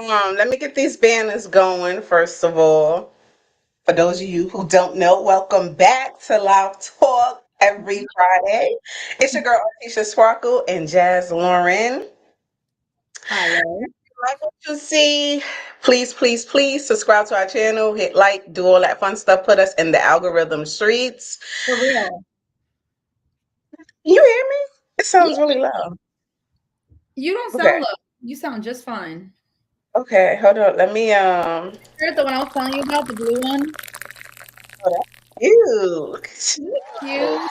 Let me get these banners going first of all. For those of you who don't know, welcome back to Live Talk every Friday. It's your girl Artisha Sparkle and Jazz Lauren. Hello. Like what you see, please subscribe to our channel, hit like, do all that fun stuff, put us in the algorithm streets. For real. You hear me? It Yeah, sounds really loud. you don't Okay. sound low. You sound just fine. Okay, hold on. Let me Here's the one I was telling you about, the blue one. hold on. Ew. Cute.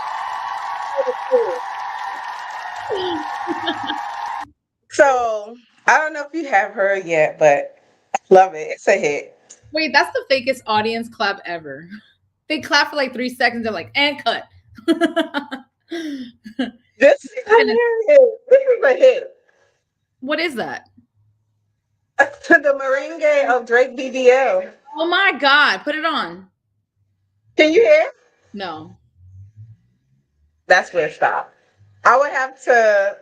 So I don't know if you have heard yet, but I love it. It's a hit. Wait, that's the fakest audience clap ever. They clap for like 3 seconds. They're like, and cut. This is hilarious. This is a hit. What is that? The merengue of Drake BBL. Oh my God. Put it on. Can you hear? No. That's where it stopped. I would have to,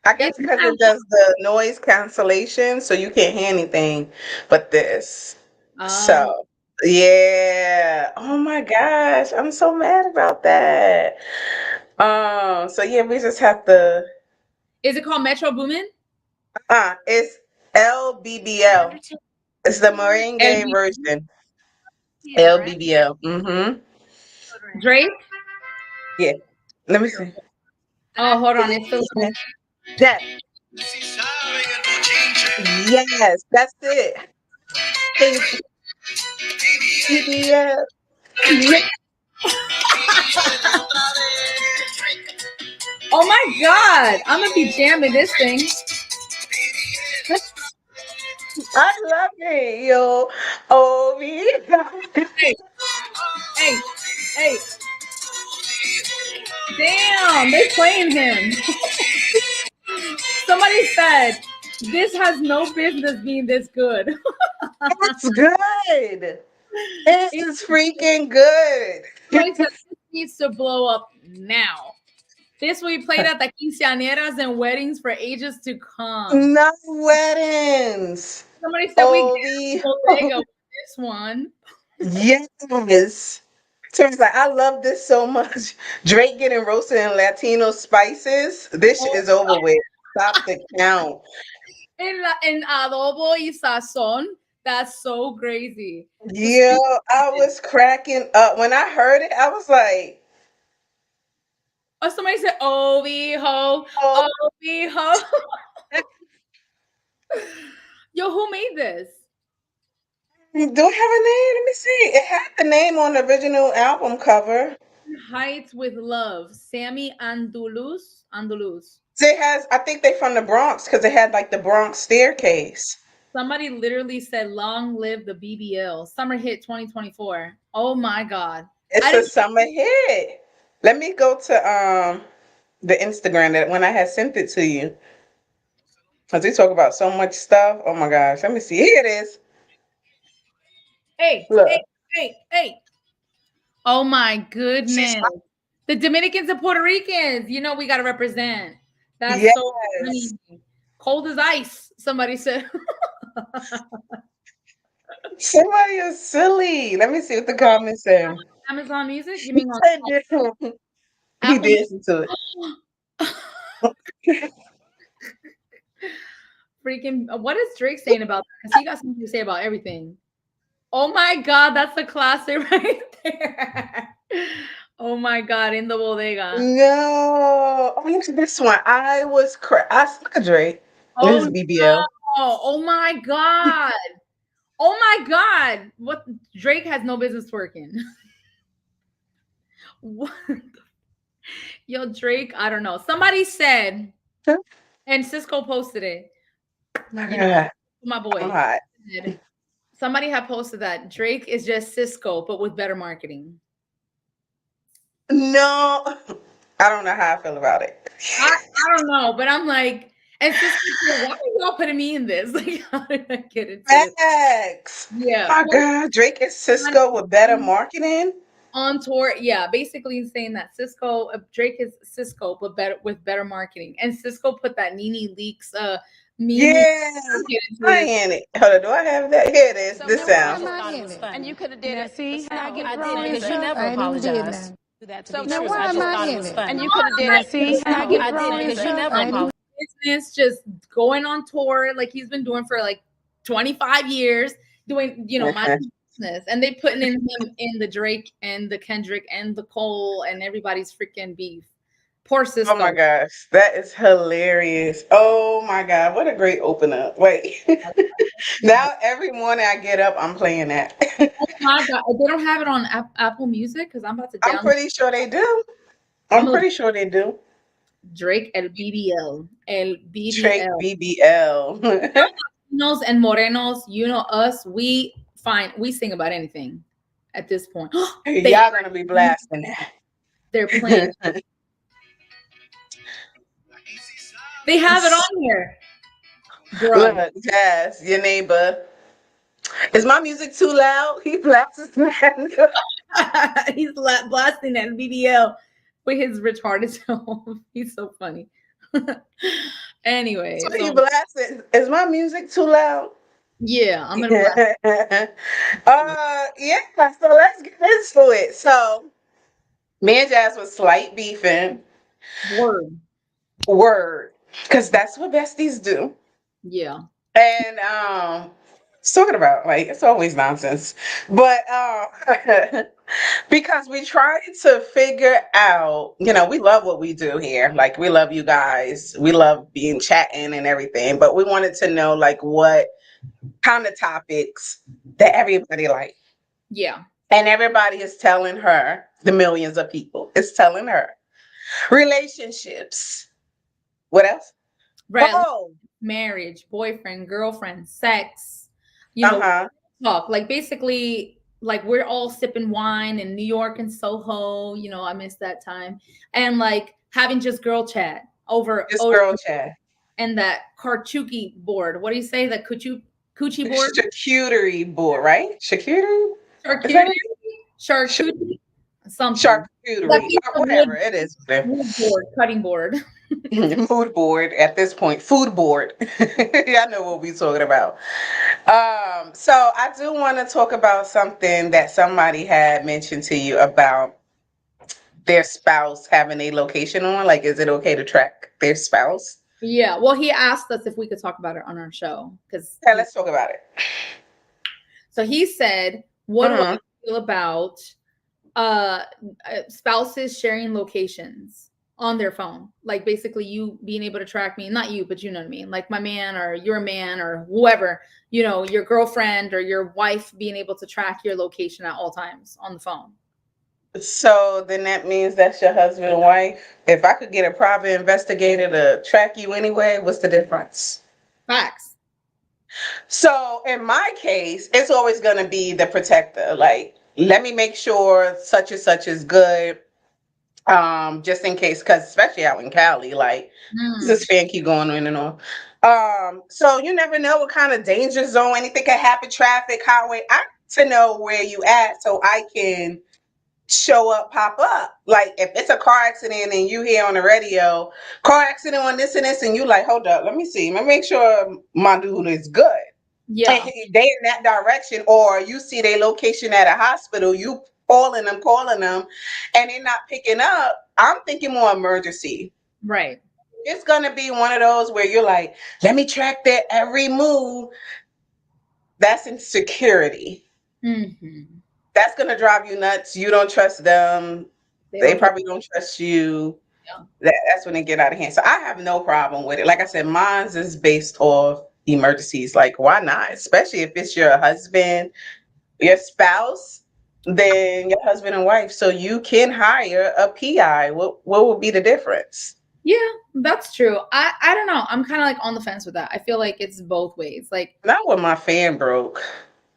I guess It's because it does the noise cancellation, so you can't hear anything but this. um, So, yeah. Oh my gosh. I'm so mad about that. So yeah, we just have to, is it called Metro Boomin? it's LBBL. It's the merengue LB version. LBBL. Mm-hmm. Drake? Yeah. Let me see. Oh, hold on. It's still. That. Yes, that's it. BBL. Yeah. Oh my God. I'm going to be jamming this thing. I love it, yo. Oh, Hey, hey, hey. Damn, they playing him. Somebody said this has no business being this good. it's good. This It- is freaking good. Somebody said this needs to blow up now. This will be played at the quinceañeras and weddings for ages to come. No weddings. Somebody said we Oh, get bodega with this one. yes. Terry's like, I love this so much. Drake getting roasted in Latino spices. This shit Oh, is over with. Stop the count. in adobo y sazon. That's so crazy. The Yeah, street. I was cracking up. When I heard it, I was like, Oh, somebody said, "Oh, ho, oh, oh, ho." Yo, who made this? do I have a name? Let me see. It had the name on the original album cover. Heights with Love, Sammy Andulus. Andulus. It has, I think they from the Bronx because it had like the Bronx staircase. Somebody literally said, "Long live the BBL." Summer hit 2024. Oh my God. I It's a didn't. summer hit. Let me go to the Instagram that when I had sent it to you. Because we talk about so much stuff. Oh my gosh. Let me see. Here it is. Hey, hey, Look. hey, hey. Oh my goodness. The Dominicans and Puerto Ricans. You know we got to represent. That's so funny. Yes. Cold as ice. Somebody said. Somebody is silly. Let me see what the comments say. Amazon Music. You He mean on said this. He Apple? dancing to it. Freaking. What is Drake saying about that? Because he got something to say about everything. Oh my God, that's a classic right there. Oh my God, in the bodega. No. Oh, look at this one. I was I look at Drake. This Oh is no. BBL. Oh my God. Oh my God. What Drake has no business twerking. What? Yo, Drake, I don't know. Somebody said, and Cisco posted it, My you know, God. my I'm boy. hot. Somebody had posted that Drake is just Cisco, but with better marketing. No. I don't know how I feel about it. I don't know, but I'm like, and Cisco said, why are y'all putting me in this? Like, how did I get into this? Facts. Yeah. My God. Drake is Cisco with better marketing. On tour, yeah, basically saying that Cisco, Drake is Cisco, but better with better marketing. And Cisco put that Nene Leaks Me neither. Yes, I'll get into it. playing it. Hold on, do I have that? Here it is. So This now why sound. am I in it? And you could have did Now it. see how I get I wrong did and because you stuff? never I ain't even did apologized. nothing. So Now true. why I am just I thought it in was it? funny. And you could have did Now it. see how I No, get I did wrong and because you stuff? never I ain't even apologized. Business, just going on tour like he's been doing for like 25 years, doing, my business. And they putting in him in the Drake and the Kendrick and the Cole and everybody's freaking beef. Poor Oh my Cisco. gosh, that is hilarious. Oh my God, what a great opener. Wait. Now every morning I get up, I'm playing that. Oh my God. They don't have it on Apple Music because I'm about to I'm download. pretty sure they do. I'm I'm gonna pretty sure they do. Drake El BBL. El Straight BBL. BBL. Latinos and Morenos, us, we sing about anything at this point. they Y'all gonna be blasting they're playing. that. They have it on here. Bro. Look, Jazz, your neighbor. Is my music too loud? He blasts that. He's blasting that BBL with his retarded self. He's so funny. Anyway, So you so blasting. Is my music too loud? yeah, I'm gonna blast. Yeah, so let's get into it. So me and Jazz was slight beefing. Word. Word. Because that's what besties do. Yeah. And it's talking about like it's always nonsense. But because we tried to figure out, we love what we do here. Like we love you guys. We love being chatting and everything, but we wanted to know like what kind of topics that everybody like. Yeah. And everybody is telling her, the millions of people is telling her relationships. What else? Right. Oh, Marriage, boyfriend, girlfriend, sex, uh-huh. talk. Like basically, like we're all sipping wine in New York and Soho. I miss that time. And like having just girl chat over Just girl chat. and that Karchuki board. What do you say? The coochie board? Charcuterie board, right? Charcuterie? Is that Charcuterie? Charcuterie? Something. That charcuterie? piece Or of whatever it is. wood board, cutting board. Mood board at this point. Food board. Y'all know what we're talking about. So I do want to talk about something that somebody had mentioned to you about their spouse having a location on. Like, is it okay to track their spouse? Yeah. Well, he asked us if we could talk about it on our show because Yeah, let's talk about it. so he said, "What do I Mhm. feel about spouses sharing locations on their phone? Like basically you being able to track me, not you, but you know what I mean, like my man or your man or whoever, your girlfriend or your wife being able to track your location at all times on the phone." So then that means that's your husband and wife. If I could get a private investigator to track you anyway, what's the difference? Facts. So in my case, it's always going to be the protector. Like, let me make sure such and such is good. Just in case, because especially out in Cali, like this fan keep going on and on. So you never know what kind of danger zone, anything can happen, traffic, highway. I need to know where you at so I can show up, pop up. Like if it's a car accident and you hear on the radio, car accident on this and this, and you like, hold up, let me see, let me make sure my dude is good. And Yeah. they in that direction, or you see their location at a hospital, you calling them, and they're not picking up. I'm thinking more emergency. Right. It's gonna be one of those where you're like, let me track their every move. That's insecurity. Mm-hmm. That's gonna drive you nuts. You don't trust them. They They don't trust. probably don't trust you. Yeah. That's when they get out of hand. So I have no problem with it. Like I said, mine's is based off emergencies. Like, why not? Especially if it's your husband, your spouse, then your husband and wife. So you can hire a PI. What would be the difference? Yeah, that's true. I don't know. I'm kind of like on the fence with that. I feel like it's both ways. Like Not when my fan broke.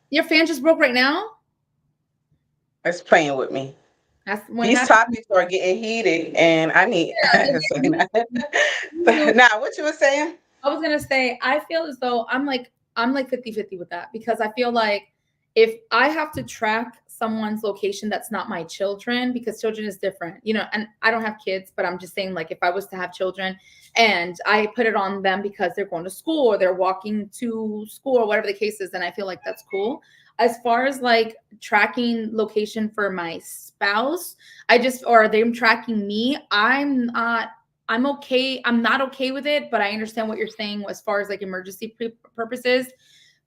your fan just broke right now. It's playing with me. That's when These happened. topics are getting heated, and I need. Yeah, I Now, what you were saying? I was gonna say, I feel as though I'm like 50-50 with that because I feel like if I have to track someone's location that's not my children, because children is different, you know, and I don't have kids, but I'm just saying, like, if I was to have children and I put it on them because they're going to school or they're walking to school or whatever the case is, then I feel like that's cool. As far as like tracking location for my spouse, or them tracking me, I'm okay. I'm not okay with it, but I understand what you're saying as far as like emergency purposes.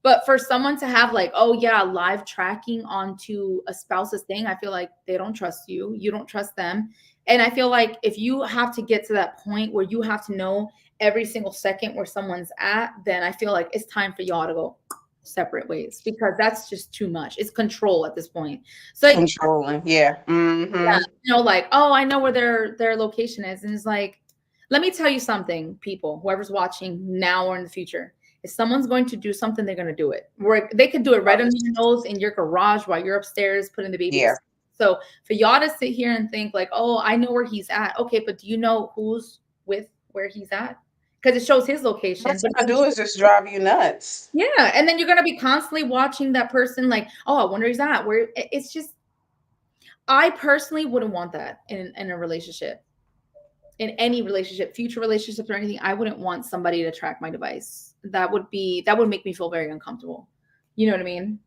But for someone to have like, oh yeah, live tracking onto a spouse's thing, I feel like they don't trust you. You don't trust them. And I feel like if you have to get to that point where you have to know every single second where someone's at, then I feel like it's time for y'all to go separate ways, because that's just too much. It's control at this point. So like, Controlling. Yeah. yeah, you know, like, oh, I know where their location is. And it's like, let me tell you something, people, whoever's watching now or in the future. If someone's going to do something, they're going to do it. Where they could do it right under your nose in your garage while you're upstairs putting the baby to Yeah. sleep. So for y'all to sit here and think like, oh, I know where he's at. Okay, but do you know who's with where he's at? Because it shows his location. What's gonna do is just drive you nuts. Yeah, and then you're gonna be constantly watching that person like, oh, I wonder he's at where. It's just, I personally wouldn't want that in a relationship. In any relationship, future relationships or anything, I wouldn't want somebody to track my device. That would make me feel very uncomfortable. You know what I mean?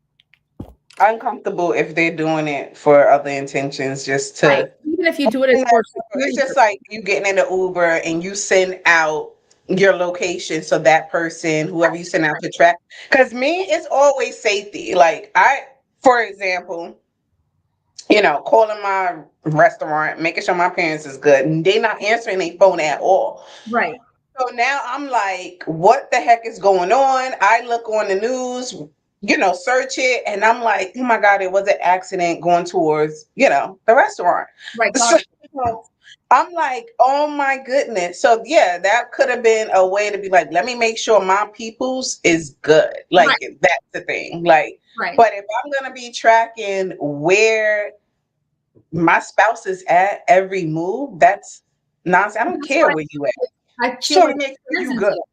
Uncomfortable if they're doing it for other intentions, just Right. to. Even if you do it as for It's security just like you getting in the Uber and you send out your location so that person, whoever you send out to track. Because me, it's always safety. Like for example, calling my restaurant, making sure my parents is good, and they not answering their phone at all. right. So now I'm like, what the heck is going on? I look on the news, search it, and I'm like, oh my God, it was an accident going towards, the restaurant. Right. So I'm like, oh my goodness. So yeah, that could have been a way to be like, let me make sure my people's is good. Like Right. that's the thing. Like, Right. but if I'm gonna be tracking where my spouse is at every move, that's nonsense. I don't That's care why where you at. I Just feel trying like to make it sure turns you into good. that.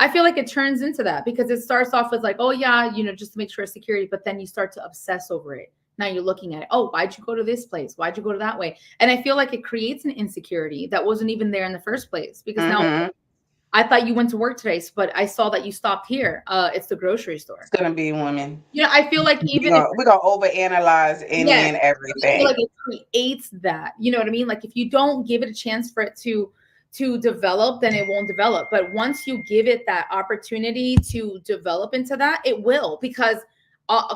I feel like it turns into that because it starts off with like, oh yeah, just to make sure it's security, but then you start to obsess over it. Now you're looking at it. Oh, why'd you go to this place? Why'd you go to that way? And I feel like it creates an insecurity that wasn't even there in the first place, because now I thought you went to work today, but I saw that you stopped here. It's the grocery store. It's gonna be women. I feel like even if We're gonna overanalyze any yes, and I feel everything. like it creates that. You know what I mean? Like if you don't give it a chance for it to develop, then it won't develop. But once you give it that opportunity to develop into that, it will, because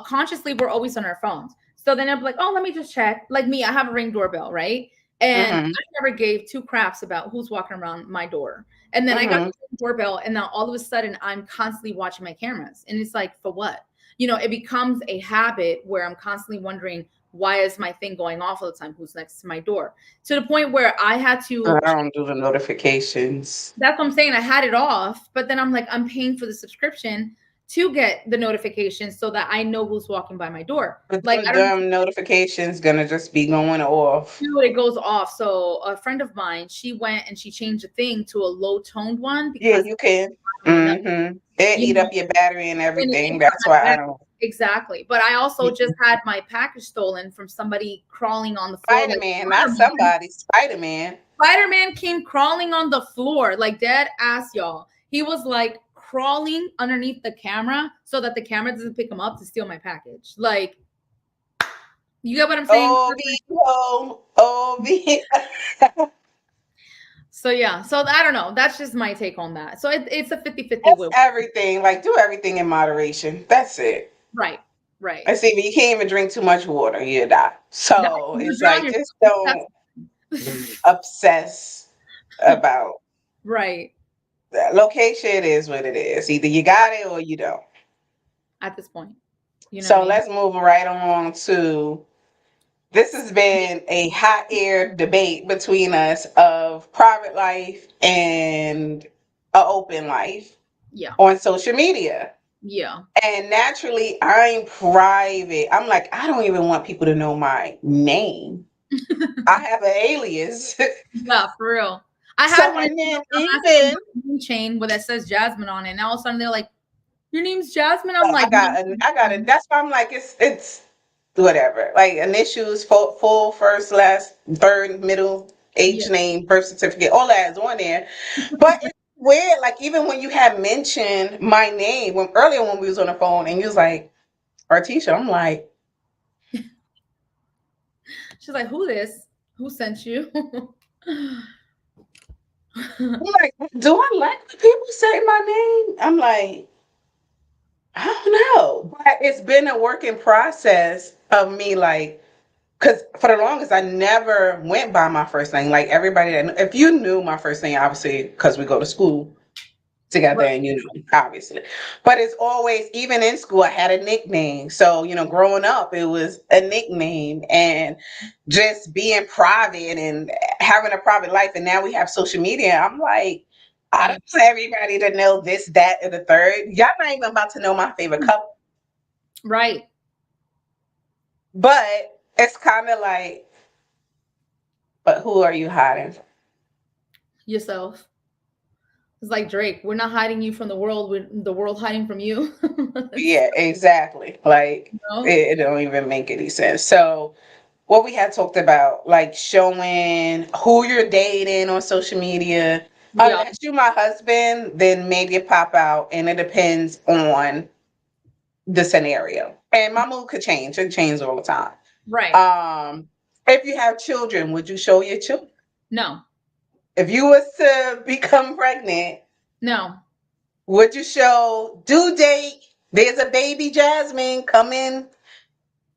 consciously we're always on our phones. So then I'm like, oh, let me just check. Like me, I have a Ring doorbell, right? And I never gave two craps about who's walking around my door. And then I got the doorbell, and now all of a sudden I'm constantly watching my cameras. And it's like, for what? It becomes a habit where I'm constantly wondering, why is my thing going off all the time? Who's next to my door? To the point where I had to. I don't do the notifications. That's what I'm saying. I had it off, but then I'm like, I'm paying for the subscription to get the notifications so that I know who's walking by my door. But Like, I don't know notifications gonna just be going off. if it goes off. So a friend of mine, she went and she changed the thing to a low toned one Yeah, because you can. It you eat know, up your battery and and everything. it's That's not why I bad. don't. Exactly. But I also just had my package stolen from somebody crawling on the floor. Spider Man, not somebody. Spider Man. Spider-Man came crawling on the floor, like dead ass, y'all. He was like crawling underneath the camera so that the camera doesn't pick him up to steal my package. Like, you get what I'm saying? So yeah. So I don't know. That's just my take on that. So it's a 50-50 That's will. everything. Like, do everything in moderation. That's it. Right. Right. I see, but you can't even drink too much water, you die. So You it's drown like, just yourself. don't obsess about Right. that. Location is what it is. Either you got it or you don't. At this point. So let's move right along to, this has been a hot air debate between us of private life and a open life. Yeah. On social media. Yeah. And naturally, I'm private. I'm like, I don't even want people to know my name. I have an alias. Yeah, for real. I had one chain where that says Jasmine on it, and all of a sudden they're like, "Your name's Jasmine." I'm like, I got it. That's why I'm like, it's whatever. Like initials, full, first, last, third, middle, age, Yeah. name, birth certificate, all that is on there. But it's weird, like even when you had mentioned my name when earlier when we was on the phone and you was like, Artisha, I'm like, She's like, who this? Who sent you? do I like when people say my name? I'm like, I don't know. But it's been a working process of me like, because for the longest I never went by my first name. Like everybody that if you knew my first name, obviously, because we go to school together Right. and obviously. But it's always, even in school, I had a nickname. So, growing up, it was a nickname and just being private and having a private life. And now we have social media. I'm like, I don't want everybody to know this, that, and the third. Y'all not even about to know my favorite couple. Right. But it's kind of like, but who are you hiding from? Yourself. It's like Drake. We're not hiding you from the world. We're the world hiding from you. Yeah, exactly. Like, No. it don't even make any sense. So, what we had talked about, like showing who you're dating on social media. Yeah. Unless you my husband, then maybe it pop out, and it depends on the scenario. And my mood could change. It changes all the time. Right. If you have children, would you show your children? No. If you was to become pregnant, No. would you show due date? There's a baby Jasmine coming.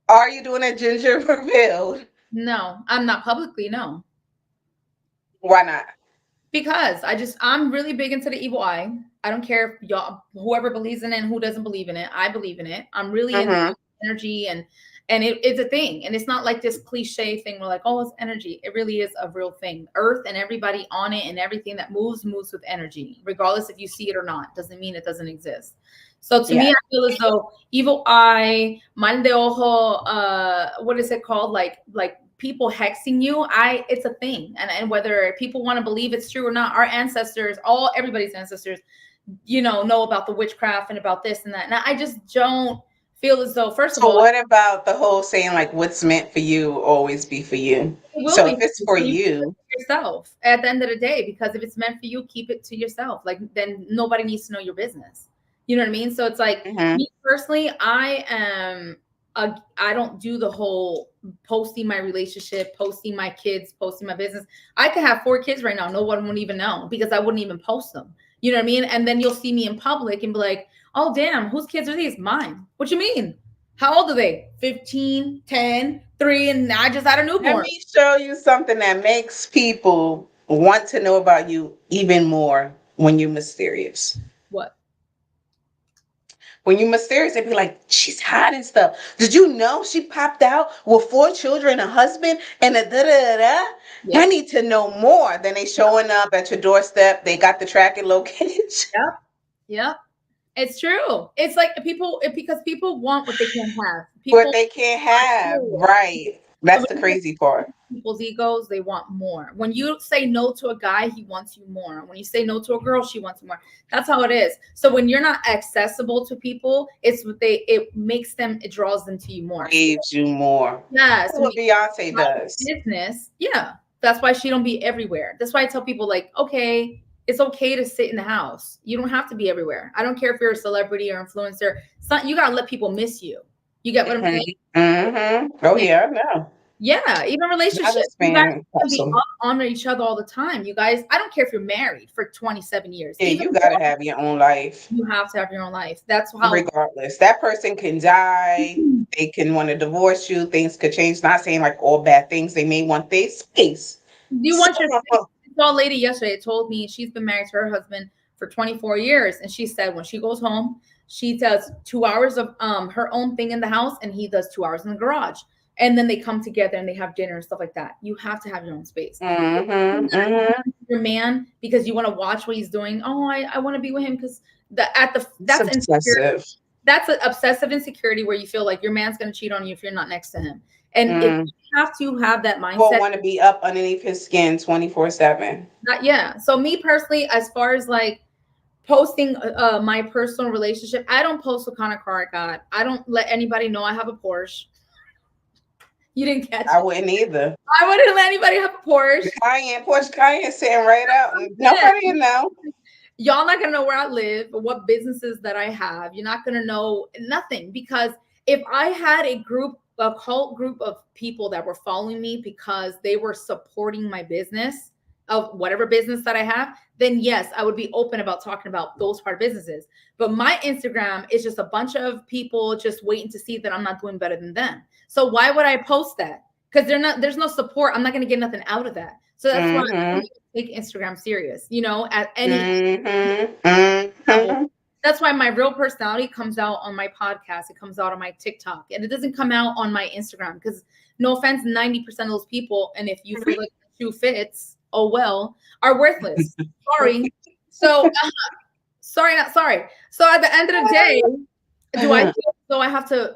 Are you doing a ginger reveal? No. I'm not publicly. No. Why not? Because I'm really big into the evil eye. I don't care if y'all, whoever believes in it and who doesn't believe in it. I believe in it. I'm really into Mm-hmm. energy, and it's a thing. And it's not like this cliche thing where like, oh, it's energy. It really is a real thing. Earth and everybody on it and everything that moves with energy, regardless if you see it or not. Doesn't mean it doesn't exist. So to me, Yeah. I feel as though evil eye, mal de ojo, what is it called? Like people hexing you, it's a thing. And whether people want to believe it's true or not, our ancestors, everybody's ancestors, know about the witchcraft and about this and that. And I just don't feel as though, first of So all, what about the whole saying like what's meant for you will always be for you? it will So be if it's for so you keep it you, to yourself at the end of the day, because if it's meant for you, keep it to yourself. Like then nobody needs to know your business. You know what I mean? So it's like mhm. me personally, I don't do the whole posting my relationship, posting my kids, posting my business. I could have 4 kids right now. No one would even know because I wouldn't even post them. You know what I mean? And then you'll see me in public and be like, oh, damn, whose kids are these? Mine. What you mean? How old are they? 15, 10, 3, and I just had a Let newborn. me show you something that makes people want to know about you even more when you're mysterious. What? When you're mysterious, they be like, she's hiding stuff. Did you know she popped out with 4 children, a husband, and a da da da da? I Yep. need to know more. Then they showing up at your doorstep. They got the tracking location. Yep. Yep. It's true. It's like because people want what they can't have. What People they can't want have. more. Right. So That's when the you crazy part. people's egos, they want more. When you say no to a guy, he wants you more. When you say no to a girl, she wants you more. That's how it is. So when you're not accessible to people, it makes them, it draws them to you more. So, Craves you more. yeah. That's So when what Beyonce you have does. business, yeah. That's why she don't be everywhere. That's why I tell people like, okay, it's okay to sit in the house. You don't have to be everywhere. I don't care if you're a celebrity or influencer. It's not, you gotta let people miss you. You get what I'm saying? Mm-hmm. Mm-hmm. Oh yeah, I know. Yeah, even That relationships. has You guys been can be awesome. up on each other all the time. You guys, I don't care if you're married for 27 years. Yeah, Even you more, gotta have your own life, you have to have your own life. That's how regardless. That person can die. They can want to divorce you. Things could change. Not saying like all bad things. They may want their space. you So, want your space. I saw a lady yesterday told me she's been married to her husband for 24 years. And she said when she goes home, she does 2 hours of her own thing in the house and he does 2 hours in the garage. And then they come together and they have dinner and stuff like that. You have to have your own space. mm-hmm, mm-hmm. Your man because you want to watch what he's doing. Oh, I want to be with him because It's that's insecurity. obsessive. That's an obsessive insecurity where you feel like your man's going to cheat on you if you're not next to him. And if Mm. you have to have that People mindset, want to be up underneath his skin 24/7. yeah. So me personally, as far as like posting my personal relationship, I don't post what kind of car I got. I don't let anybody know I have a Porsche. You didn't catch I it. wouldn't either. I wouldn't let anybody have a The Porsche. Cayenne, Porsche Cayenne sitting right out. Nobody know. Y'all not gonna know where I live or what businesses that I have. You're not gonna know nothing, because if I had a cult group of people that were following me because they were supporting my business of whatever business that I have, then yes, I would be open about talking about those part of businesses. But my Instagram is just a bunch of people just waiting to see that I'm not doing better than them. So why would I post that? Because there's no support. I'm not gonna get nothing out of that. So that's why I Mm-hmm. don't take Instagram serious, at any Mm-hmm. level. Mm-hmm. That's why my real personality comes out on my podcast. It comes out on my TikTok, and it doesn't come out on my Instagram. Because no offense, 90% of those people, and if you feel like the shoe fits, oh well, are worthless. Sorry. So sorry, not sorry. So at the end of the day, do I feel so I have to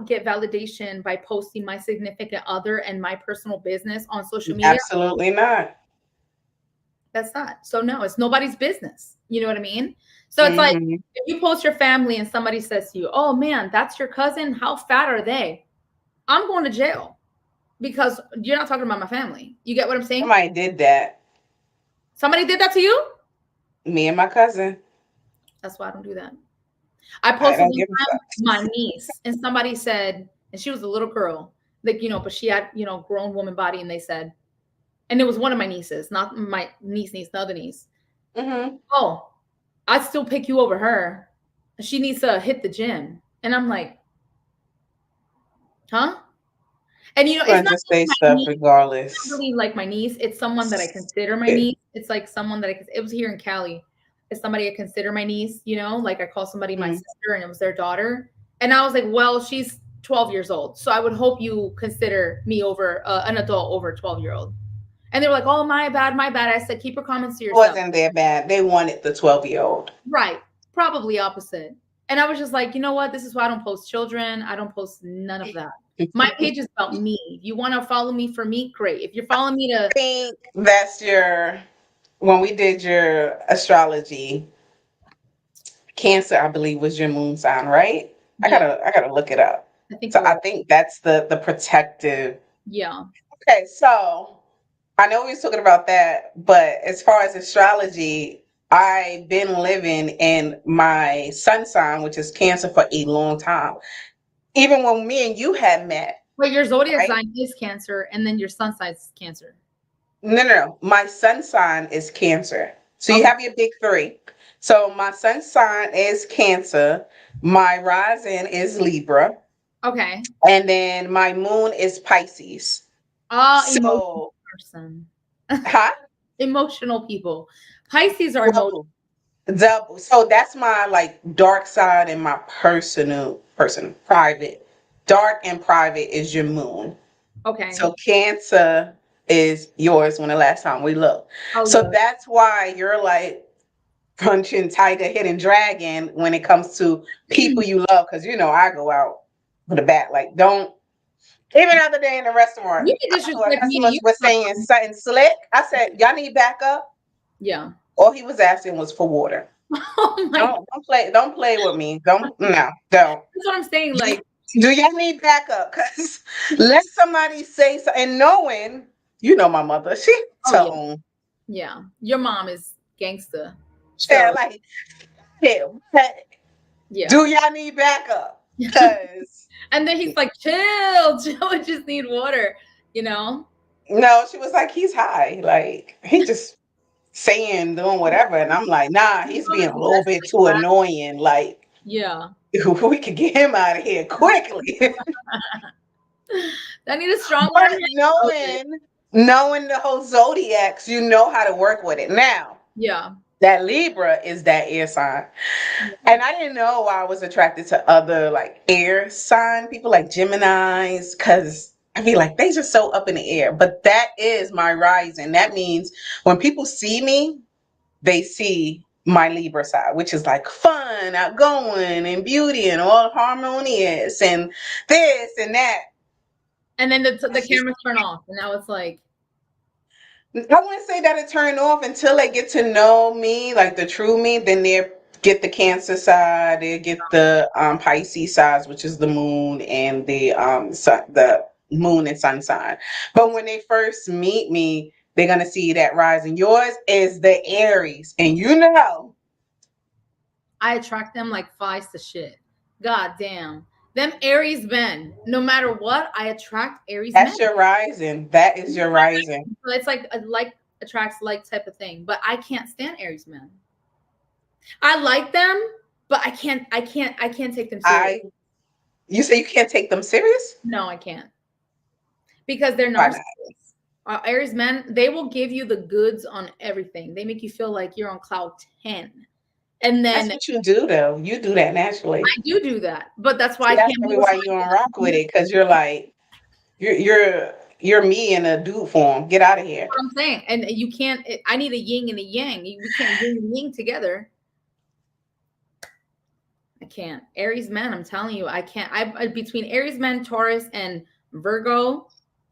get validation by posting my significant other and my personal business on social media? Absolutely not. That's not. So no, it's nobody's business. You know what I mean? So it's like, Mm-hmm. if you post your family and somebody says to you, "Oh man, that's your cousin. How fat are they?" I'm going to jail, because you're not talking about my family. You get what I'm saying? Somebody did that. Somebody did that to you? Me and my cousin. That's why I don't do that. I I posted don't one give a time fuck. my niece, and somebody said, and she was a little girl, like, but she had, grown woman body, and they said, and it was one of my nieces, not my niece, the other niece. Mm-hmm. "Oh, I'd still pick you over her. She needs to hit the gym." And I'm like, huh? And it's Going not to just say my stuff niece, not regardless. really like my niece. It's someone that I consider my It niece. It's like someone that it was here in Cali. It's somebody I consider my niece, like I call somebody my mm, sister, and it was their daughter. And I was like, well, she's 12 years old. So I would hope you consider me over an adult over a 12-year-old. And they were like, oh, my bad, my bad. I said, keep your comments to yourself. wasn't that bad. They wanted the 12-year-old. Right. Probably opposite. And I was just like, you know what? This is why I don't post children. I don't post none of that. My page is about me. If you want to follow me for me, great. If you're following me to, I think that's when we did your astrology, Cancer, I believe, was your moon sign, right? I yeah, gotta look it up. I think So it I was. think that's the protective. Yeah. Okay, so I know we was talking about that, but as far as astrology, I've been living in my sun sign, which is Cancer, for a long time. Even when me and you had met, But your zodiac right? sign is Cancer, and then your sun sign is Cancer. No. My sun sign is Cancer. So you Okay. have your big three. So my sun sign is Cancer. My rising is Libra. Okay. And then my moon is Pisces. Emotional So, person. huh? Emotional people. Pisces are emotional. Double. Double. So that's my like dark side and my private. Dark and private is your moon. Okay. So Cancer is yours when the last time we looked. Oh So yeah. that's why you're like punching tiger, hidden dragon when it comes to people you love. Because I go out with a bat. Like, don't. Even the other day in the restaurant, You can our disrespect me. customers You were can talk saying about me. something slick. I said, "Y'all need backup." Yeah. All he was asking was for water. Oh my God. Don't play with me. Don't. That's what I'm saying. Do, Like, do y'all need backup? Because let somebody say something. And knowing, my mother, she oh yeah. told, Yeah. Your mom is gangster. yeah, So like, yeah, hey, yeah. do y'all need backup? Because And then he's like, chill, chill, I just need water, you know? no, she was like, he's high. Like, he just saying, doing whatever. And I'm like, nah, he's being a little bit too annoying. Like, Yeah. we could get him out of here quickly. I need a strong But arm. Okay. knowing the whole zodiacs, you know how to work with it. Now, Yeah. that Libra is that air sign. And I didn't know why I was attracted to other like air sign people like Geminis, because I feel like they just so up in the air. But that is my rising. That means when people see me, they see my Libra side, which is like fun, outgoing, and beauty, and all harmonious, and this and that. And then the cameras turn off, and now it's like, I wouldn't say that it turned off until they get to know me, like the true me. Then they get the Cancer side, they get the Pisces sides, which is the moon, and the moon and sun sign. But when they first meet me, they're gonna see that rising. Yours is the Aries, and you know I attract them like flies to shit. God damn. Them Aries men, no matter what, I attract Aries men. that's your rising. That is your rising. So it's like a like attracts like type of thing. But I can't stand Aries men. I like them, but I can't take them serious. You say you can't take them serious? No, I can't. Because they're Why narcissists. not? Aries men, they will give you the goods on everything. They make you feel like you're on cloud 10. And That's then what you do, though. You do that naturally. I do that. But that's why See, I that's can't be probably with why you don't rock with it, because you're like you're me in a dude form. Get out of here. what I'm saying. And you can't, I need a yin and a yang. We can't yin and yang together. I can't. Aries men, I'm telling you, I can't. Between Aries men, Taurus, and Virgo,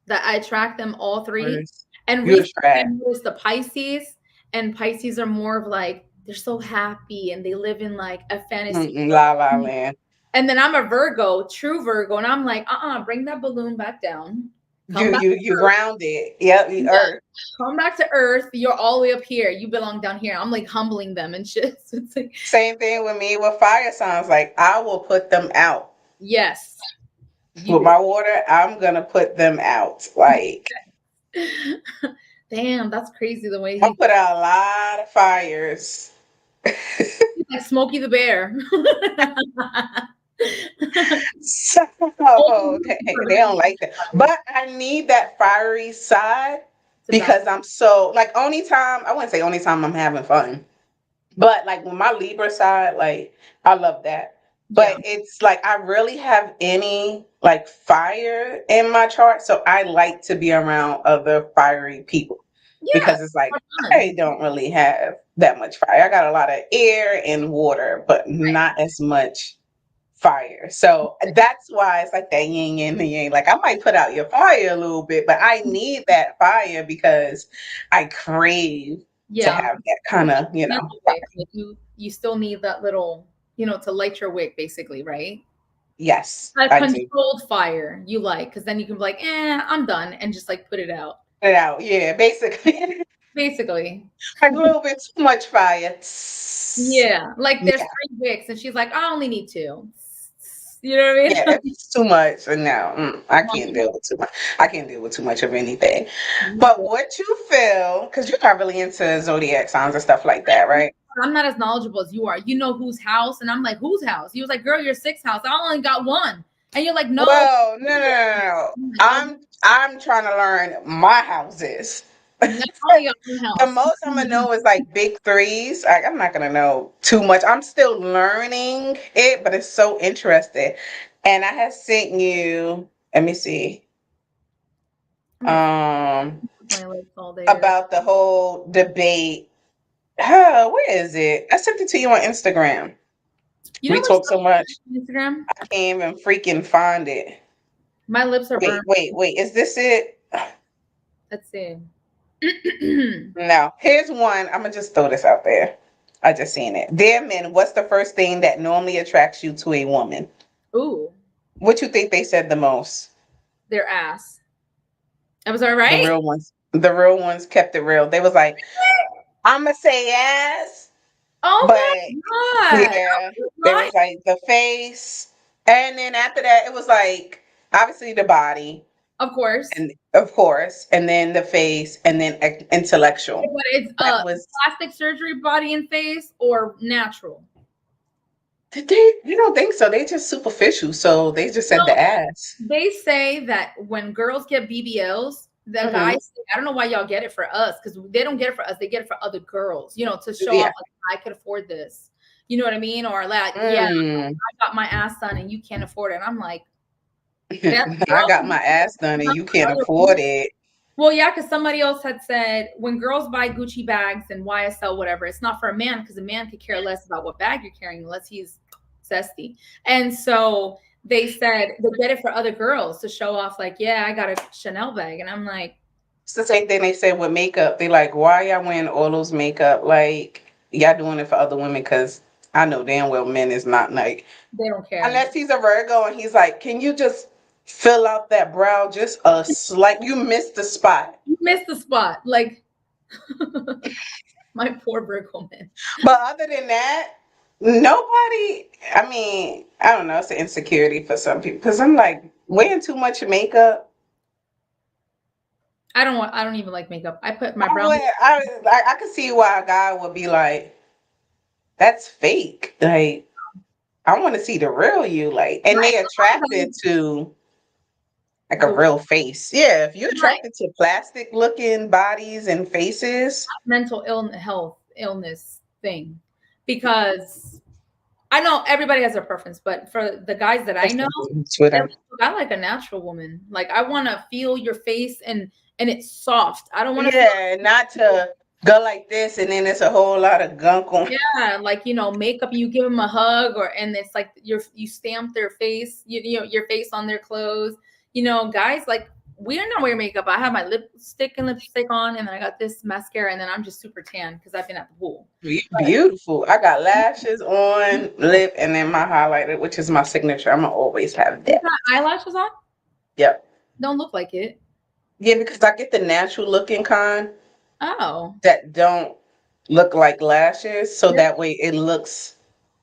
that I attract them all three. And You recently I attract. noticed the Pisces, and Pisces are more of like they're so happy and they live in like a fantasy. La la land. And then I'm a Virgo, true Virgo, and I'm like, bring that balloon back down. Come back. You grounded. Yep, you Yeah. earth. Come back to Earth. You're all the way up here. You belong down here. I'm like humbling them and shit. So it's like, Same thing with me with fire signs. Like I will put them out. yes, you With do. my water, I'm gonna put them out. Like Damn, that's crazy the way I he put out a lot of fires. like Smokey the Bear. So they don't like that. But I need that fiery side because I'm so like only time I wouldn't say only time I'm having fun. But like with my Libra side, like I love that. But it's like I really have any like fire in my chart. So I like to be around other fiery people Yeah, because it's like I don't really have that much fire. I got a lot of air and water, but not as much fire. So that's why it's like that yin and the yang. Like I might put out your fire a little bit, but I need that fire because I crave to have that kind of, fire. Like you still need that little, to light your wick, basically, right? Yes, A I do. controlled fire you like, because then you can be like, I'm done, and just like put it out. Put it out. Yeah, basically. Basically. Like a little bit too much fire. Yeah. Like there's Yeah. 3 wicks, and she's like, I only need 2. You know what I mean? Yeah, if it's too much, no, I can't deal with too much. I can't deal with too much of anything. But what you feel, because you're not really into zodiac signs and stuff like that, right? I'm not as knowledgeable as you are. You know whose house, and I'm like, whose house? He was like, girl, you're 6th house. I only got 1, and you're like, no. Well, no. I'm trying to learn my houses. The most I'm gonna know is like big threes. I'm not gonna know too much. I'm still learning it, but it's so interesting. And I have sent you. Let me see. About the whole debate. Where is it? I sent it to you on Instagram. We talk so much. Instagram. I can't even freaking find it. My lips are burnt. Wait. Is this it? Let's see. No. Here's one. I'm gonna just throw this out there. I just seen it. Dear men, what's the first thing that normally attracts you to a woman? Ooh. What you think they said the most? Their ass. I was all right. The real ones kept it real. They was like, I'ma say ass. Oh my God. Yeah. There was like the face. And then after that, it was like obviously the body. Of course. And then the face, and then intellectual. But it's plastic surgery, body and face, or natural? Did they? You don't think so? They just superficial, so they just said the ass. They say that when girls get BBLs, the guys, I don't know why y'all get it for us, because they don't get it for us. They get it for other girls, to show off, like, I could afford this. You know what I mean? Or like, I got my ass done and you can't afford it. And I'm like, I got my ass done and you can't afford it. Well, yeah, because somebody else had said when girls buy Gucci bags and YSL, whatever, it's not for a man, because a man could care less about what bag you're carrying unless he's zesty. And so they said they get it for other girls to show off, like, yeah, I got a Chanel bag. And I'm like, it's the same thing they said with makeup. They like, why y'all wearing all those makeup? Like, y'all doing it for other women, because I know damn well men is not like, they don't care. Unless he's a Virgo and he's like, can you just fill out that brow just a slight. You missed the spot. You missed the spot. Like my poor Virgo man. But other than that, nobody. I mean, I don't know. It's an insecurity for some people because I'm like wearing too much makeup. I don't even like makeup. I put my I brown. would. I could see why a guy would be like, "That's fake." Like, I want to see the real you. Like, and Right. they attracted to like a The real face. Yeah, if you're right attracted to plastic looking bodies and faces, mental illness thing, because I know everybody has their preference, but for the guys that I know, they're Twitter. like, "Look, I like a natural woman. Like I want to feel your face and it's soft. I don't want to feel Yeah, not to go like this and then it's a whole lot of gunk on. yeah, like makeup. You give them a hug, or and it's like you stamp their face, you know, your face on their clothes. Guys like we are not wearing makeup. I have my lipstick on, and then I got this mascara, and then I'm just super tan because I've been at the pool. You But beautiful. I got lashes on, lip, and then my highlighter, which is my signature. I'm gonna always have you that. got eyelashes on? Yep. Don't look like it. Yeah, because I get the natural looking kind Oh, that don't look like lashes, so yeah. that way it looks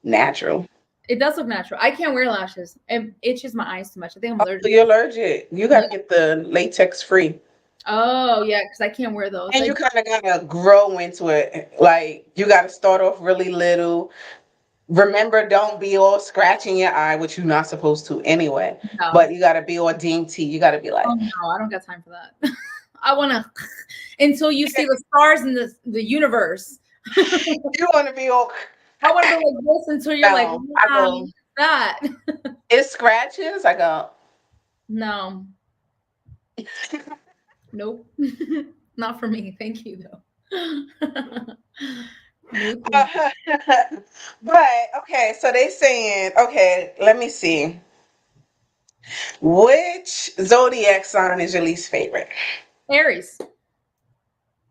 natural. It does look natural. I can't wear lashes. It itches my eyes too much. I think I'm Oh, allergic. so you're allergic. You Yeah. gotta get the latex free. Oh, yeah, because I can't wear those. And you kind of gotta grow into it. Like you gotta start off really little. Remember, don't be all scratching your eye, which you're not supposed to anyway. No. But you gotta be all dainty. You gotta be Oh like, no, I don't got time for that. I want to until you see the stars in the universe. you want to be all. I want to go like this until you're like, No, I wow, go. what's that? It scratches. I go. No, nope, not for me. Thank you though. No, thank you. But okay, so they saying okay. Let me see. Which zodiac sign is your least favorite? Aries.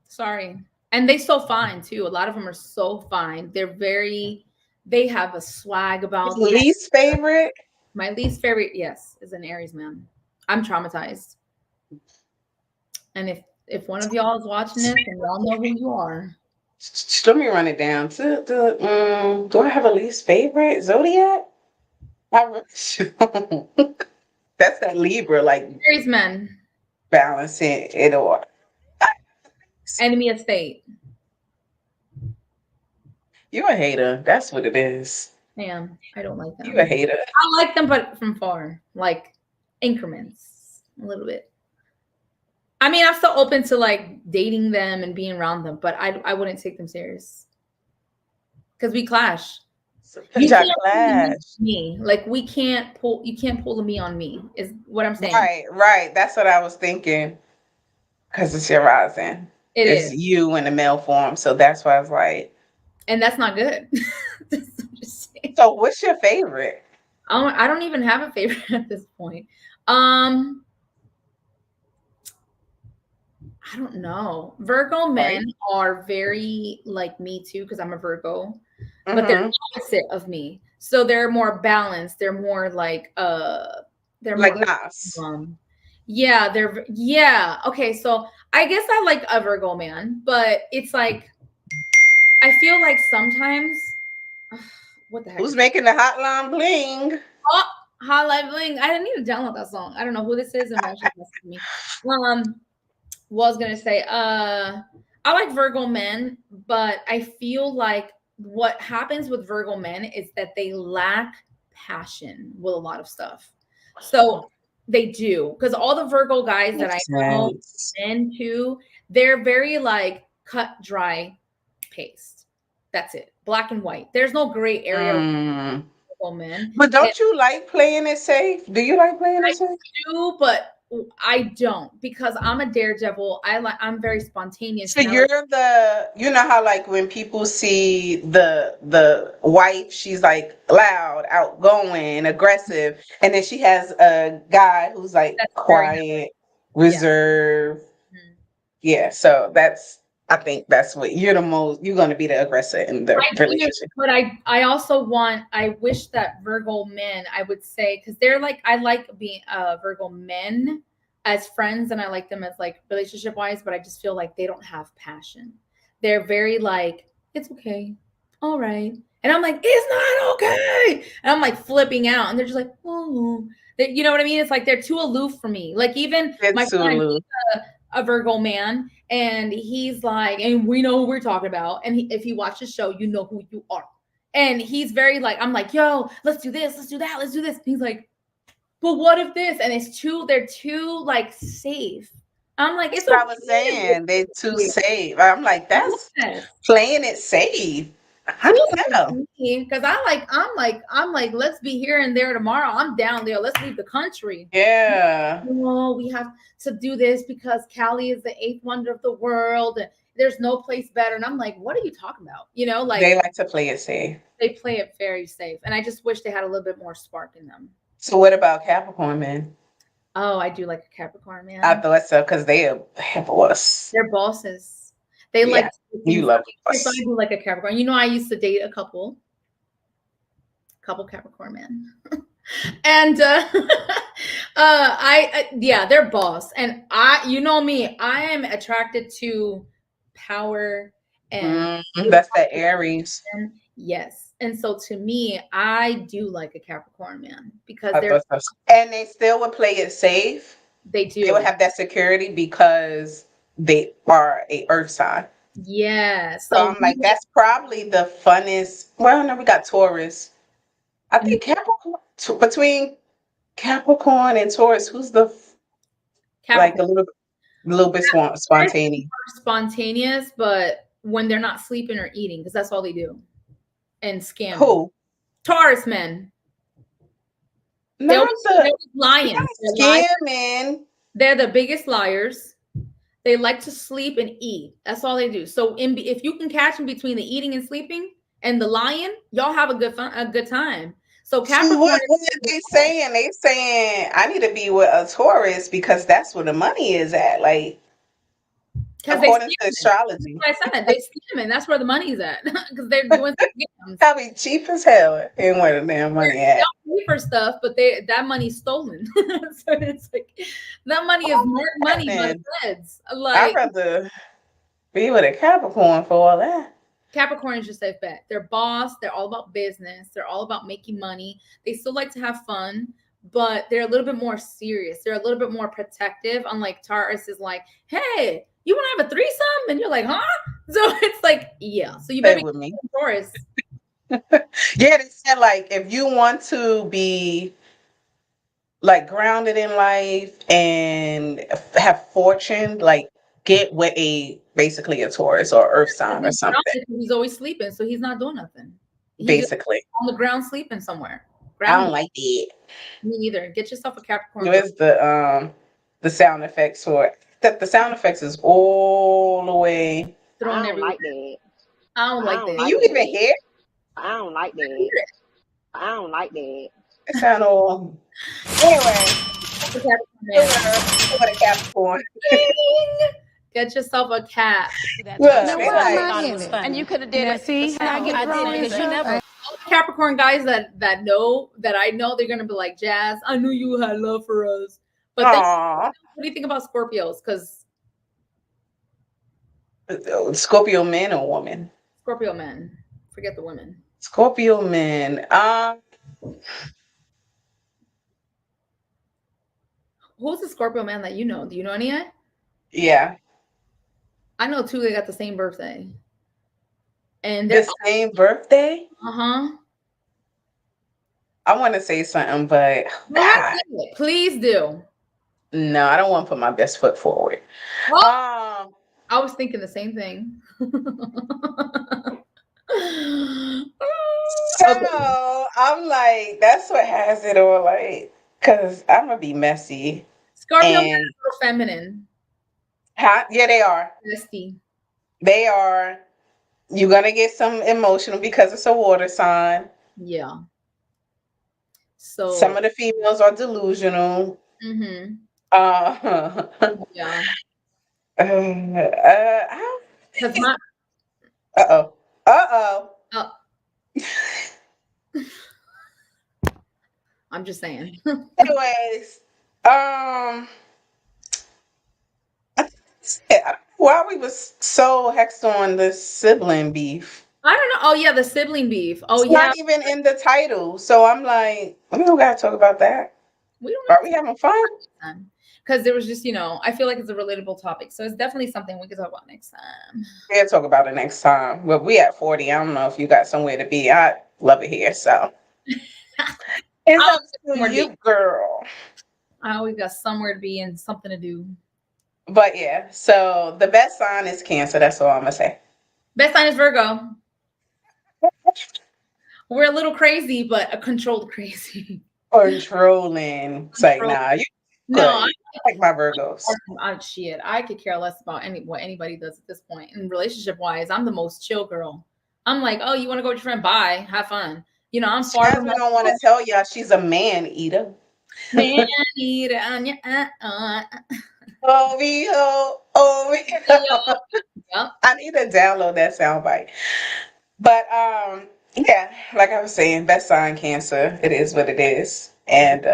Sorry, and they so fine too. A lot of them are so fine. They have a swag about them. Least favorite? My least favorite, yes, is an Aries man. I'm traumatized. And if one of y'all is watching this and y'all know who you are, Let me run it down. Do I have a least favorite zodiac? I really don't. That's that Libra, like Aries men, balancing it all. enemy of state. You a hater. That's what it is. I don't like You a them. hater. I like them, but from far, like increments, a little bit. I mean, I'm still open to like dating them and being around them, but I wouldn't take them serious because we clash. You Y'all can't pull the me, clash. on me. Like we can't pull. You can't pull the me on me. Is what I'm saying. Right, right. That's what I was thinking. Because it's your rising. It It's is, you in the male form. So that's why I was like, and that's not good. I'm just saying. so what's your favorite? I don't even have a favorite at this point. Um, I don't know. Virgo Right. men are very like me too because I'm a Virgo, but they're Mm-hmm. opposite of me. So they're more balanced. They're more like they're Like more Nas. yeah, yeah. Okay, so I guess I like a Virgo man, but it's like I feel like sometimes what the heck Who's is making the hotline bling? oh, Highlight Bling. I didn't need to download that song. I don't know who this is and why she's messaging me. Was gonna say, I like Virgo men, but I feel like what happens with Virgo men is that they lack passion with a lot of stuff. So they do, because all the Virgo guys that I Makes know, sense. men too, they're very like cut, dry, paste. That's it, black and white. There's no gray area with Mm. Virgo men. But And don't you like playing it safe? Do you like playing I it safe? do, but I don't because I'm a daredevil. I'm very spontaneous So and I like you're the, you know how like when people see the wife, she's like loud, outgoing, aggressive, and then she has a guy who's like that's very quiet, yeah. reserved. Mhm. Yeah, so that's I think that's what you're going to be the aggressor in the I do, relationship. but I also I wish that Virgo men, I would say, because they're like, I like being Virgo men as friends, and I like them as like relationship wise, but I just feel like they don't have passion. They're very like, it's okay, all right, and I'm like, it's not okay, and I'm like flipping out, and they're just like, oh, you know what I mean? It's like they're too aloof for me. Like even my It's friend, Sulu. a Virgo man, and he's like, and we know who we're talking about. And if he watches the show, you know who you are. And he's very like, I'm like, yo, let's do this, let's do that, let's do this. And he's like, but what if this? And they're too like safe. I'm like, That's it's what I was okay. saying. They're too safe. I'm like, that's Yes. playing it safe. I Too don't safe know. for me, because I'm like, let's be here and there tomorrow. I'm down there. Let's leave the country. Yeah. No, we have to do this because Cali is the eighth wonder of the world. And there's no place better. And I'm like, what are you talking about? You know, like They like to play it safe. they play it very safe. And I just wish they had a little bit more spark in them. So what about Capricorn men? Oh, I do like a Capricorn, I man. thought so because they have us. They're bosses. They like Yeah. to do You things. love So I us. do like a Capricorn. You know, I used to date a couple Capricorn men. And yeah, they're boss. And you know me, I am attracted to power and That's the Aries. yes. And so to me, I do like a Capricorn man because I thought so. And they still would play it safe. they They would do. have that security because they are a Earth sign. Yeah. So So I'm like, that's probably the funnest. Well, no, we got Taurus. I think Capricorn between Capricorn and Taurus, who's the like Capricorn a little bit spontaneous? are spontaneous, but when they're not sleeping or eating, because that's all they do, and scamming. Who? Taurus men. They're Not the lying. scamming. They're the biggest liars. They like to sleep and eat. That's all they do. So if you can catch them between the eating and sleeping and the lying, y'all have a good time. So See, Capricorn, what are they saying? They saying I need to be with a Taurus because that's where the money is at. Like because they according to scamming. astrology, Like I said, they scamming. That's where the money's at because they're doing scams. probably cheap as hell. And where the damn money They at? don't pay for stuff, but that money's stolen. So it's like that money is more money by the feds. I'd Like rather be with a Capricorn for all that. Capricorn is just a bet. They're boss. They're all about business. They're all about making money. They still like to have fun, but they're a little bit more serious. They're a little bit more protective. Unlike Taurus is like, hey, you want to have a threesome? And you're like, huh? So it's like, yeah. So you Stay better with me. be Taurus. Yeah, they said like if you want to be like grounded in life and have fortune, like get with basically a Taurus or Earth sign or something. He's always sleeping, so he's not doing nothing. He's just Basically, on the ground sleeping somewhere. I don't like that. Me either. Get yourself a Capricorn. Where's the sound effects for it? The sound effects is all the way. Thrown I don't everywhere. like that. I don't like that. Can you even hear? I don't like that. I don't like that. It sound all. Anyway, with a Capricorn. Get yourself a cat. Look, Now, they why am like, I in it? And you could have did it. See how I get drawn into it? Capricorn guys that I know, they're gonna be like, Jazz, I knew you had love for us. But aw, what do you think about Scorpios? Because Scorpio man or woman? Scorpio men, forget the women. Scorpio man. Who's the Scorpio man that you know? Do you know any yet? Yeah, I know two. They got the same birthday, and the they're same birthday. uh-huh. I want to say something, but Please do. no, I don't want to put my best foot forward. Well, I was thinking the same thing. So I'm like, that's what has it all like, because I'm gonna be messy. Scorpio And men are feminine. yeah, they are. Nasty. They are. You're gonna get some emotional because it's a water sign. Yeah. So Some of the females are delusional. mm-hmm. Uh, Yeah. I Because my Uh-oh. Uh-oh. uh, I'm just saying. Anyways, why we was so hexed on the sibling beef. I don't know. Oh yeah, the sibling beef. Oh It's yeah, not even in the title. So I'm like, we don't gotta talk about that. we don't Are have we having fun? time because there was just I feel like it's a relatable topic, so it's definitely something we could talk about next time. We'll talk about it next time. But we at 40. I don't know if you got somewhere to be. I love it here. So it's I up always got to somewhere to be. you, girl. I always got somewhere to be and something to do. But yeah, so the best sign is Cancer. That's all I'm gonna say. Best sign is Virgo. We're a little crazy, but a controlled crazy. Controlling. It's like, nah, you good. No, I like my Virgos. shit. I could care less about what anybody does at this point. And relationship wise, I'm the most chill girl. I'm like, oh, you want to go with your friend? Bye, have fun. I'm far from Jasmine don't want to tell y'all she's a man eater. man eater. Yep. I need to download that soundbite. But yeah, like I was saying, best sign Cancer. It is what it is, and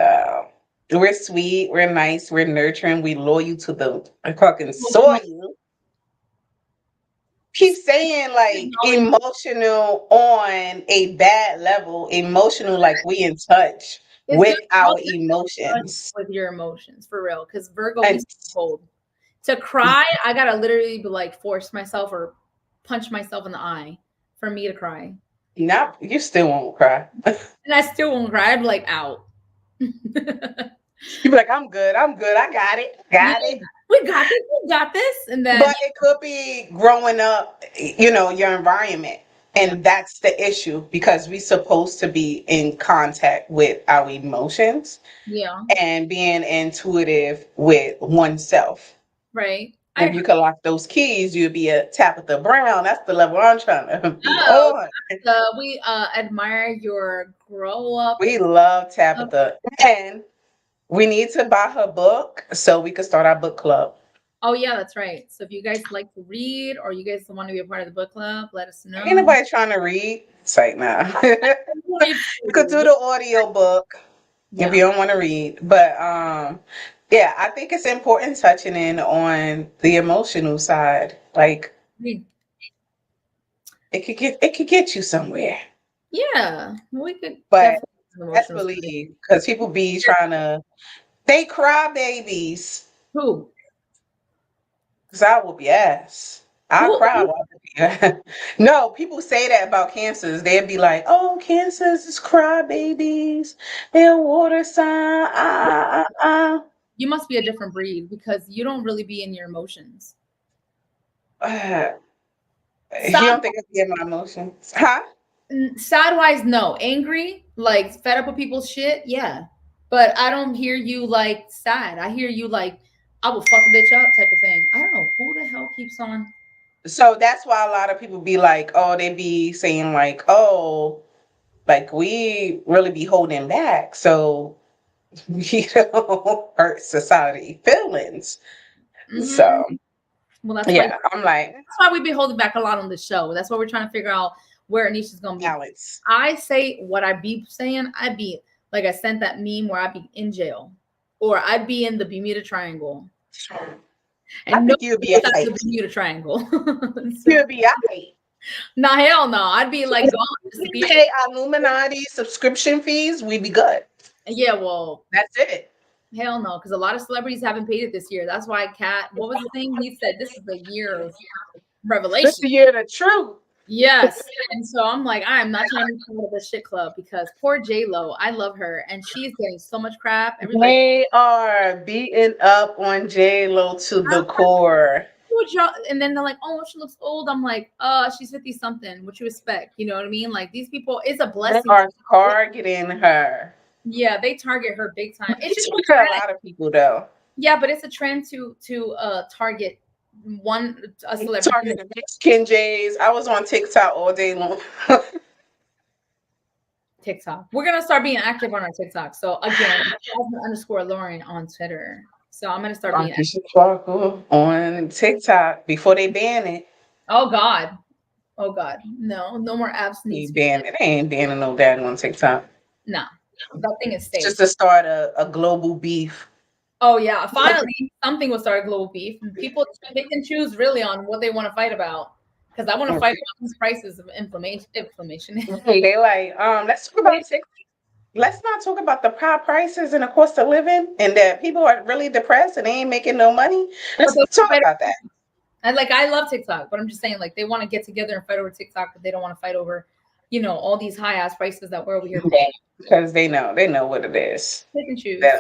we're sweet, we're nice, we're nurturing, we loyal to the fucking soil. Keep saying like emotional on a bad level, emotional like we in touch with our emotions. With your emotions, for real. Because Virgo, And we cold. To cry, I gotta literally be like force myself or punch myself in the eye for me to cry. not you still won't cry. And I still won't cry. I'd be like, out. You be like, I'm good, I got it. We got this. And then But it could be growing up, your environment. And that's the issue because we're supposed to be in contact with our emotions yeah, and being intuitive with oneself. right. If you could lock those keys, you'd be a Tabitha Brown. That's the level I'm trying to be on. We admire your grow up. We love Tabitha. And we need to buy her book so we could start our book club. Oh yeah, that's right. So if you guys like to read or you guys want to be a part of the book club, let us know. Ain't nobody trying to read. It's like, nah. You could do the audio book if you don't want to read. But yeah, I think it's important touching in on the emotional side. Like it could get you somewhere. Yeah, we could. But let's believe because people be trying to. They cry babies. Who? Because I whoop your ass. I cry. No, people say that about cancers. They'd be like, "Oh, cancers is cry babies. They're water sign." You must be a different breed because you don't really be in your emotions. You don't think I be in my emotions, huh? Sidewise, no. Angry, like fed up with people's shit, yeah. But I don't hear you like sad. I hear you like, I will fuck a bitch up type of thing. I don't know who the hell keeps on. So that's why a lot of people be like, oh, they be saying like, oh, like we really be holding back. So we don't hurt society feelings. Mm-hmm. So well, that's yeah, I'm like, that's why we be holding back a lot on the show. That's why we're trying to figure out where Anisha's gonna be. Balance. I say what I be saying. I'd be like I sent that meme where I'd be in jail, or I'd be in the Bermuda Triangle. And I think you'd be the Bermuda Triangle. You'd be alright. Nah, hell no. I'd be like, we pay our Illuminati subscription fees, we'd be good. Yeah, well, that's it. Hell no, because a lot of celebrities haven't paid it this year. That's why what was the thing? He said this is the year of revelation. This is the year of the truth. Yes. And so I'm like, I'm not trying to be part of the shit club because poor J-Lo, I love her. And she's getting so much crap. They are beating up on J-Lo to the core. And then they're like, oh, she looks old. I'm like, she's 50 something. What you expect? You know what I mean? Like these people, it's a blessing. They are targeting her. Yeah, they target her big time. It's just a lot of people though. Yeah, but it's a trend to target a celebrity. Target the Mexican Jays. I was on TikTok all day long. TikTok. We're gonna start being active on our TikTok. So again, _Lauren on Twitter. So I'm gonna start being ArtishaSparkle on TikTok before they ban it. Oh God. Oh God. No more apps needs. They ain't banning no dad on TikTok. No. That thing is It's staying. just to start a global beef. Oh yeah. Finally, something will start global beef. And people they can choose really on what they want to fight about. Because I want to fight about these prices of inflammation. They like, let's talk about TikTok. Let's not talk about the high prices and the cost of living and that people are really depressed and they ain't making no money. Let's talk about that. And like I love TikTok, but I'm just saying like they want to get together and fight over TikTok, but they don't want to fight over, all these high ass prices that we're over here paying. Because they know what it is. Pick and choose. Yeah.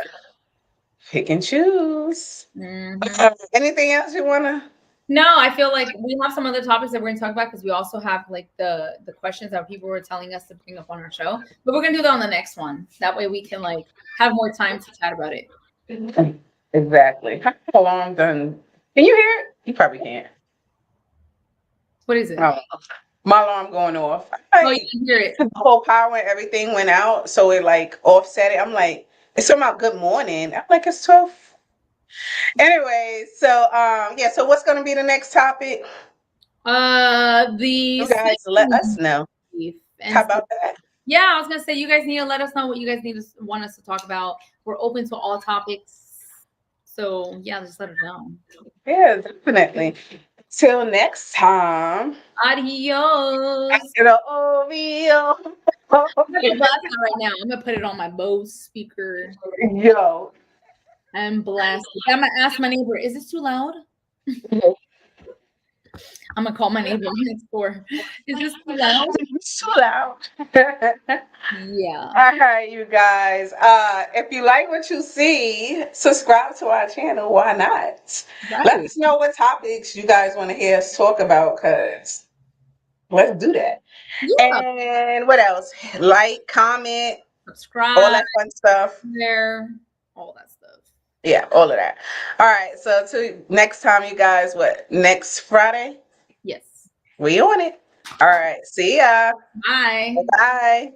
Pick and choose. Mm-hmm. Anything else you wanna? No, I feel like we have some other topics that we're gonna talk about because we also have like the questions that people were telling us to bring up on our show. But we're gonna do that on the next one. That way we can like have more time to chat about it. Exactly. How long done? Can you hear it? You probably can't. What is it? My alarm going off. Oh, you can hear it. The whole power and everything went out, so it like offset it. I'm like, it's talking about good morning. I'm like, it's 12. Anyway, so yeah. So what's gonna be the next topic? You guys let us know. How about that? Yeah, I was gonna say you guys need to let us know what you guys want us to talk about. We're open to all topics. So yeah, just let us know. Yeah, definitely. Till next time. Adios. Oreo. I'm gonna blast it right now. I'm gonna put it on my Bose speaker. Yo. I'm blasting. I'm gonna ask my neighbor, is this too loud? I'm gonna call my neighbor next door. Is this too loud? It's too loud. Yeah. All right, you guys. If you like what you see, subscribe to our channel. Why not? Right. Let us know what topics you guys want to hear us talk about, because let's do that. Yeah. And what else? Like, comment, Subscribe, all that fun stuff. there, all that stuff. Yeah, all of that. All right, so till next time, you guys. What, next Friday? Yes. We on it. All right, see ya. Bye. Bye.